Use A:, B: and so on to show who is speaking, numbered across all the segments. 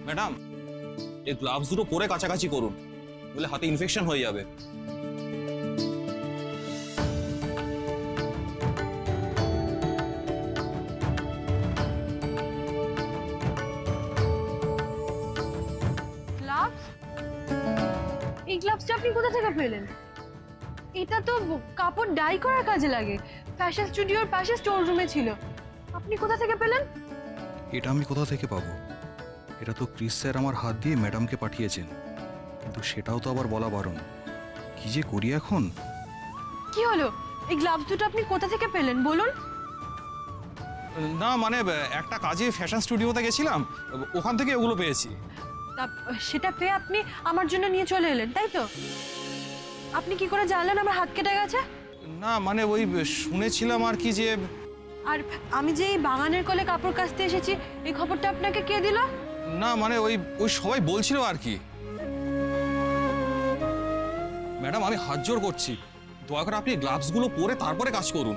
A: Madam, এই gloves দুটো পরে কাছাকাছি করুন, বলে হাতে ইনফেকশন হয়ে যাবে।
B: এই গ্লাভসটা আপনি কোথা থেকে পেলেন? এটা তো কাপড় ডাই করার কাজে লাগে, ফ্যাশন স্টুডিওর পাশে স্টোর রুমে ছিল। আপনি কোথা থেকে পেলেন?
C: এটা আমি কোথা থেকে পাবো? এটা তো ক্রিস স্যার আমার হাত দিয়ে ম্যাডামকে পাঠিয়েছেন, কিন্তু সেটাও তো আবার বলা বারণ। কি যে করি এখন?
B: কি হলো? এই গ্লাভস দুটো আপনি কোথা থেকে পেলেন বলুন?
A: না মানে একটা কাজে ফ্যাশন স্টুডিওতে গেছিলাম, ওখান থেকে ওগুলো পেয়েছি।
B: সেটা পেয়ে আপনি আমার জন্য নিয়ে চলে এলেন, তাই তো? আপনি কি করে জানলেন আমার হাত কেটে গেছে?
A: না মানে ওই শুনেছিলাম আর কি যে।
B: আর আমি যে এই বাগানের কোলে কাপড় কাচতে এসেছি, এই খবরটা আপনাকে কে দিল?
A: না মানে ওই সবাই বলছিল আর কি। ম্যাডাম, আমি হাত জোড় করছি, দয়া করে আপনি গ্লাভসগুলো পরে তারপরে কাজ করুন।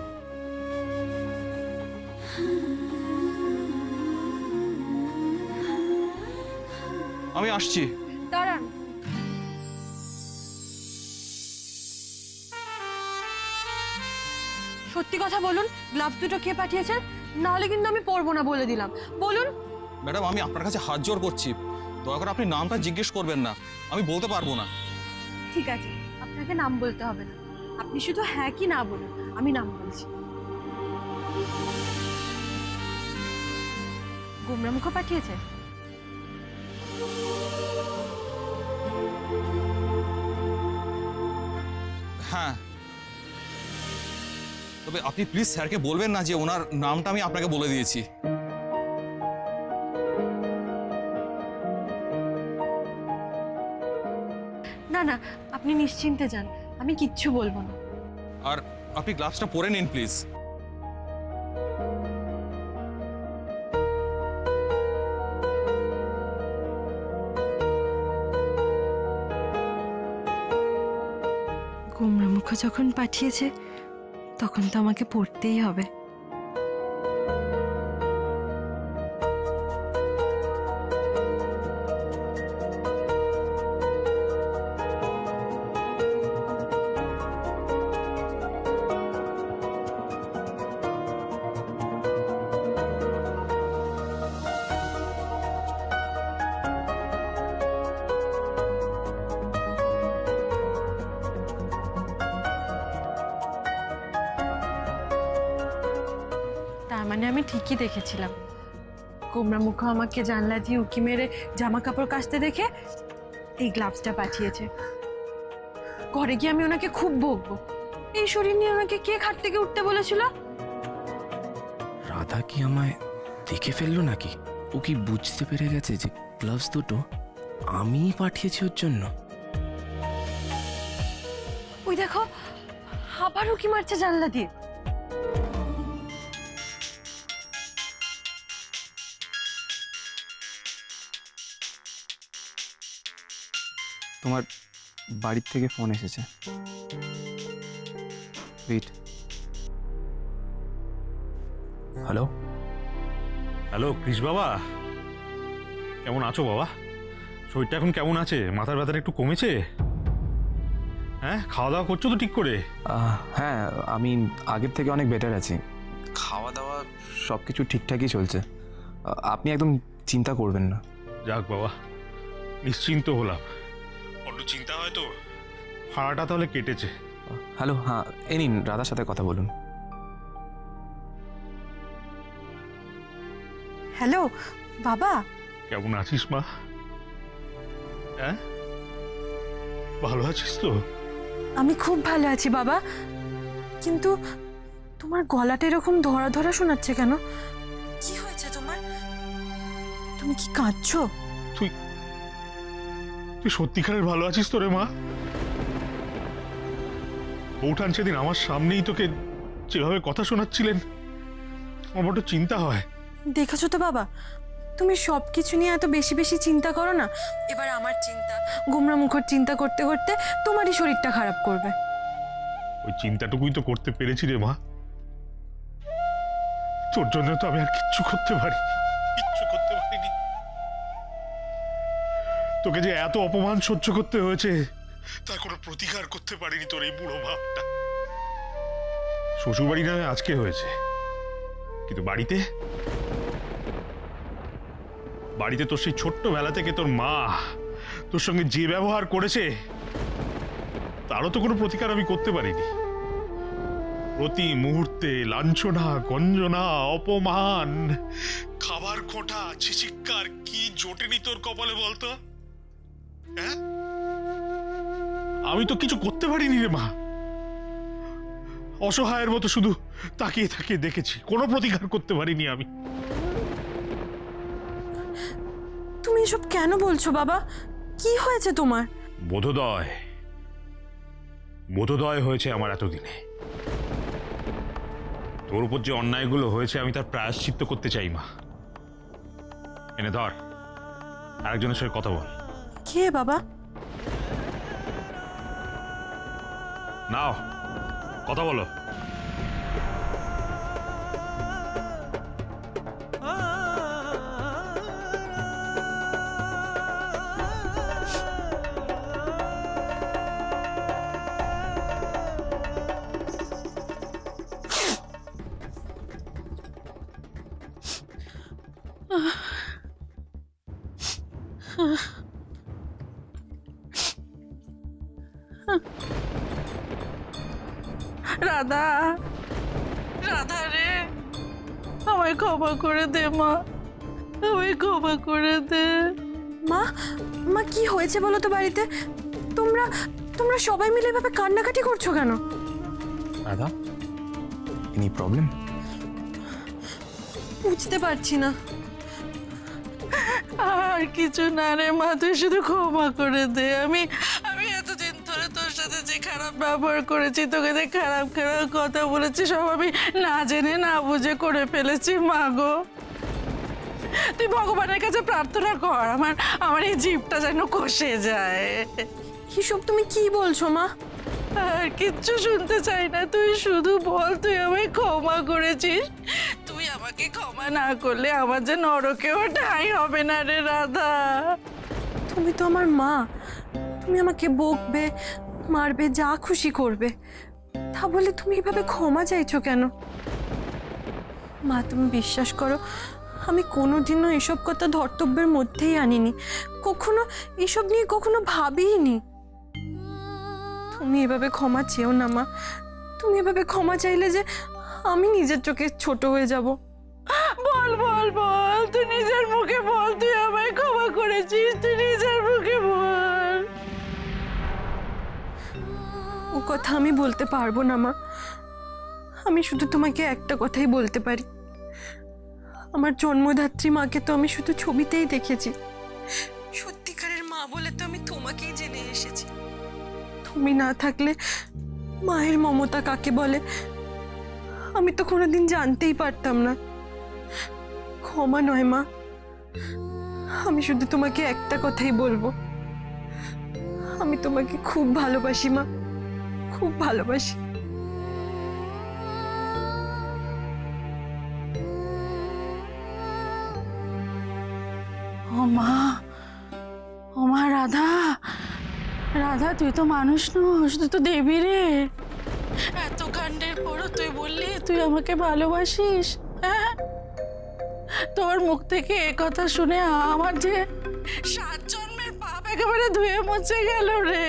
A: আমি আসছি।
B: দাঁড়ান। সত্যি কথা বলুন, গ্লাভস দুটো কে পাঠিয়েছে? নাহলে কিন্তু আমি পরবো না বলে দিলাম। বলুন।
A: ম্যাডাম, আমি আপনার কাছে হাত জোড় করছি, দয়া করে আপনি নামটা জিজ্ঞেস করবেন না, আমি বলতে পারবো না।
B: ঠিক আছে, আপনাকে নাম বলতে হবে না, আপনি শুধু হ্যাঁ কি না বলুন, আমি নাম বলছি। গুমরা মুখ পাঠিয়েছে।
A: হ্যাঁ, তবে আপনি প্লিজ স্যারকে বলবেন না যে ওনার নামটা আমি আপনাকে বলে দিয়েছি।
B: না না, আপনি নিশ্চিন্তে যান, আমি কিচ্ছু বলবো না।
A: আর আপনি গ্লাভসটা পরে নিন প্লিজ।
B: গুমরা মুখ যখন পাঠিয়েছে তখন তো আমাকে পড়তেই হবে। মানে আমি ঠিকই দেখেছিলাম, গুমরা মুখ আমাকে জানলা দিয়ে উকি মেরে জামা কাপড় কাচতে দেখে এই গ্লাভসটা পাঠিয়েছে। ঘরে গিয়ে আমি ওনাকে খুব বকবো। এই শরীর নিয়ে ওনাকে কে খাট থেকে উঠতে বলেছিল?
D: রাধা কি আমায় দেখে ফেললো নাকি? ও কি বুঝতে পেরে গেছে যে গ্লাভস দুটো আমিই পাঠিয়েছি ওর জন্য?
B: ওই দেখো, আবার উকি মারছে জানলা দিয়ে।
E: তোমার বাড়ির থেকে ফোন এসেছে। ওয়েট।
D: হ্যালো
F: হ্যালো কৃষ বাবা, কেমন আছো বাবা? শরীরটা এখন কেমন আছে? মাথার ব্যথাটা একটু কমেছে? হ্যাঁ, খাওয়া দাওয়া করছো তো ঠিক করে?
E: হ্যাঁ, আমি আগের থেকে অনেক বেটার আছি। খাওয়া দাওয়া সব কিছু ঠিকঠাকই চলছে, আপনি একদম চিন্তা করবেন না।
F: যাক বাবা, নিশ্চিন্ত হলাম। একটু চিন্তা হয়তো ফাড়াটা তাহলে কেটেছে।
E: হ্যালো, হ্যাঁ এই নিন, রাধার সাথে কথা বলুন।
B: হ্যালো বাবা,
F: কেমন আছিস মা? হ্যাঁ, ভালো আছিস তো?
B: আমি খুব ভালো আছি বাবা, কিন্তু তোমার গলাটা এরকম ধরা ধরা শোনাচ্ছে কেন? কি হয়েছে তোমার? তুমি কি কাঁদছো?
F: তুই সত্যিকারের ভালো আছিস তো রে মা? বউঠান সেদিন আমার সামনেই তোকে যেভাবে কথা শোনাচ্ছিলেন, আমার বড় চিন্তা হয়।
B: দেখেছো তো বাবা, তুমি সবকিছু নিয়ে এত বেশি বেশি চিন্তা করো না। এবার আমার চিন্তা, গুমরা মুখর চিন্তা করতে করতে তোমারই শরীরটা খারাপ করবে।
F: ওই চিন্তাটুকুই তো করতে পেরেছি রে মা, তোর জন্য তো আমি আর কিচ্ছু করতে পারিনি। তোকে যে এত অপমান সহ্য করতে হয়েছে তার কোনো প্রতিকার করতে পারিনি তোর এই বুড়ো ভাবটা। শ্বশুরবাড়ি না আজকে হয়েছে, কিন্তু বাড়িতে বাড়িতে তোর সেই ছোট্টবেলা থেকে তোর মা তোর সঙ্গে যে ব্যবহার করেছে তারও তো কোনো প্রতিকার আমি করতে পারিনি। প্রতি মুহূর্তে লাঞ্ছনা, গঞ্জনা, অপমান, খাবার খোঁটা, ছিচিক্কার, কি জোটেনি তোর কপালে বলতো? হ্যাঁ, আমি তো কিছু করতে পারিনি রে মা। অসহায়ের মতো শুধু তাকিয়ে তাকিয়ে দেখেছি, কোনো প্রতিকার করতে পারিনি আমি।
B: তুমি এসব কেন বলছো বাবা? কি হয়েছে তোমার?
F: বোধোদয় হয়েছে আমার এতদিনে। তোর উপর যে অন্যায়গুলো হয়েছে আমি তার প্রায়শ্চিত্ত করতে চাই মা। এনে ধর, আরেকজনের সঙ্গে কথা বল।
B: কে বাবা?
F: নাও, কথা বলো।
G: রাধা, রাধা রে, আমায় ক্ষমা করে দে মা, আমায় ক্ষমা করে দে।
B: মা, মা কি হয়েছে বলো তো বাড়িতে? তোমরা তোমরা সবাই মিলে এভাবে কান্নাকাটি করছো কেন?
E: Radha, any problem?
B: বুঝতে পারছি না।
G: আর কিছু না রে মা, তুই শুধু ক্ষমা করে দে। আমি এতদিন ধরে তোর সাথে যে খারাপ ব্যবহার করেছি, তোকে যে খারাপ খারাপ কথা বলেছি, সব আমি না জেনে না বুঝে করে ফেলেছি মা গো। তুই ভগবানের কাছে প্রার্থনা কর আমার এই জিভটা যেন কষে যায়।
B: এসব তুমি কি বলছো মা?
G: আর কিচ্ছু শুনতে চাই না, তুই শুধু বল তুই আমায় ক্ষমা করেছিস। তুই আমাকে ক্ষমা না করলে আমার যে নরকেও ঠাঁই হবে না রে রাধা।
B: তুমি তো আমার মা, তুমি আমাকে বকবে, মারবে, যা খুশি করবে। তা বলে তুমি এভাবে ক্ষমা চাইছো কেন? মা, তুমি বিশ্বাস করো, আমি কোনোদিনও এসব কথা ধর্তব্যের মধ্যেই আনিনি, কখনো এসব নিয়ে কখনো ভাবিনি। তুমি এভাবে ক্ষমা চেও না মা। তুমি এভাবে ক্ষমা চাইলে যে আমি নিজের চোখে ছোট হয়ে যাব।
G: বল বল বল, তুই নিজের মুখে বল তুই আমায় ক্ষমা করেছিস, তুই নিজের মুখে বল।
B: ও কথা আমি বলতে পারবো না মা। আমি শুধু তোমাকে একটা কথাই বলতে পারি, আমার জন্মদাত্রী মাকে তো আমি শুধু ছবিতেই দেখেছি, সত্যিকারের মা বলে তো আমি তোমাকেই জেনে এসেছি। তুমি না থাকলে মায়ের মমতা কাকে বলে আমি তো কোনোদিন জানতেই পারতাম না। ক্ষমা নয় মা, আমি শুধু তোমাকে একটা কথাই বলবো, আমি তোমাকে খুব ভালোবাসি মা, খুব ভালোবাসি।
G: ও মা রাধা, রাধা তুই তো মানুষ নস, তুই তো দেবী রে। এত কাণ্ডের পরও তুই বললি তুই আমাকে ভালোবাসিস? হ্যাঁ, তোর মুখ থেকে এ কথা শুনে আমার যে 7 জন্মের পাপ একেবারে ধুয়ে মুছে গেল রে।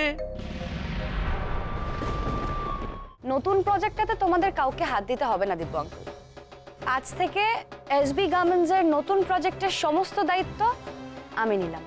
H: নতুন প্রজেক্টটাতে তোমাদের কাউকে হাত দিতে হবে না দিব্য আঙ্কেল। আজ থেকে এসবি গার্মেন্টসের নতুন প্রজেক্টের সমস্ত দায়িত্ব আমি নিলাম।